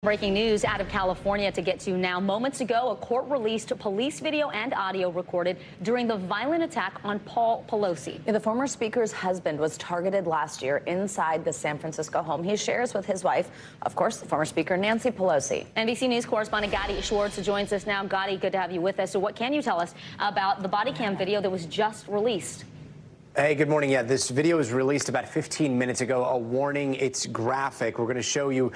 Breaking news out of California to get to now. Moments ago, a court released police video and audio recorded during the violent attack on Paul Pelosi. The former speaker's husband was targeted last year inside the San Francisco home he shares with his wife, of course, the former Speaker Nancy Pelosi. NBC News correspondent Gadi Schwartz joins us now. Gadi, good to have you with us. So what can you tell us about the body cam video that was just released? Hey, good morning. Yeah, this video was released about 15 minutes ago. A warning, it's graphic. We're going to show you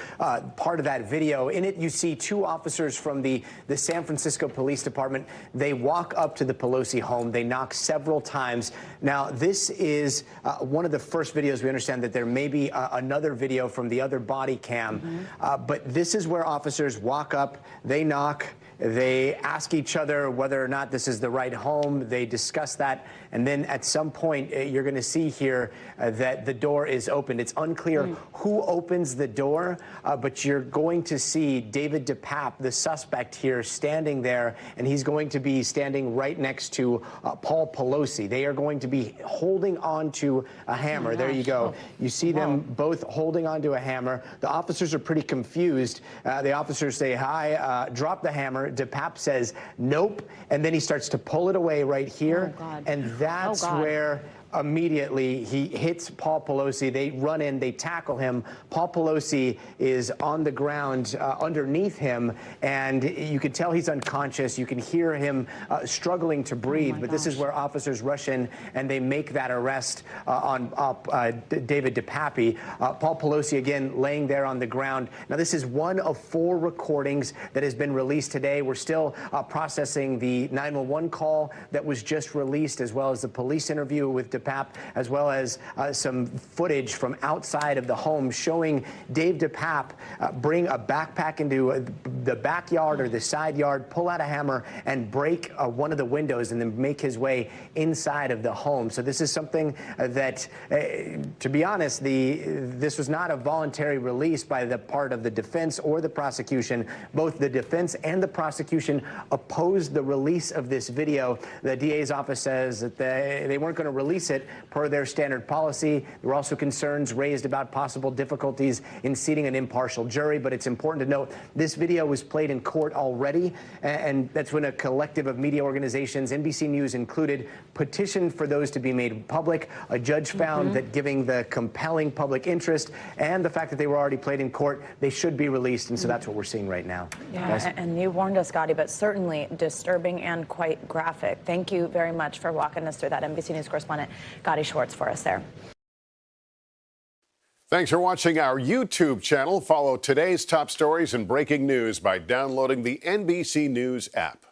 part of that video. In it, you see two officers from the San Francisco Police Department. They walk up to the Pelosi home. They knock several times. Now, this is one of the first videos. We understand that there may be another video from the other body cam. But this is where officers walk up, they knock, they ask each other whether or not this is the right home. They discuss that. And then at some point, you're going to see here that the door is opened. It's unclear who opens the door, but you're going to see David DePape, the suspect here, standing there. And he's going to be standing right next to Paul Pelosi. They are going to be holding on to a hammer. There you go. You see them both holding on to a hammer. The officers are pretty confused. The officers say, hi, drop the hammer. DePape says, nope. And then he starts to pull it away right here. And that's where immediately he hits Paul Pelosi. They run in, they tackle him. Paul Pelosi is on the ground underneath him, and you can tell he's unconscious. You can hear him struggling to breathe. But this is where officers rush in and they make that arrest on David DePape. Paul Pelosi again laying there on the ground. Now, this is one of 4 recordings that has been released today. We're still processing the 911 call that was just released, as well as the police interview with DePape, as well as some footage from outside of the home showing Dave DePape bring a backpack into the backyard or the side yard, pull out a hammer, and break one of the windows, and then make his way inside of the home. So this is something that, to be honest, this was not a voluntary release by the part of the defense or the prosecution. Both the defense and the prosecution opposed the release of this video. The DA's office says that they weren't going to release it per their standard policy. There were also concerns raised about possible difficulties in seating an impartial jury, but it's important to note this video was played in court already, and that's when a collective of media organizations, NBC News included, petitioned for those to be made public. A judge found that giving the compelling public interest and the fact that they were already played in court, they should be released, and so that's what we're seeing right now. Yeah, and you warned us, Gadi, but certainly disturbing and quite graphic. Thank you very much for walking us through that. NBC News correspondent Gadi Schwartz for us there. Thanks for watching our YouTube channel. Follow today's top stories and breaking news by downloading the NBC News app.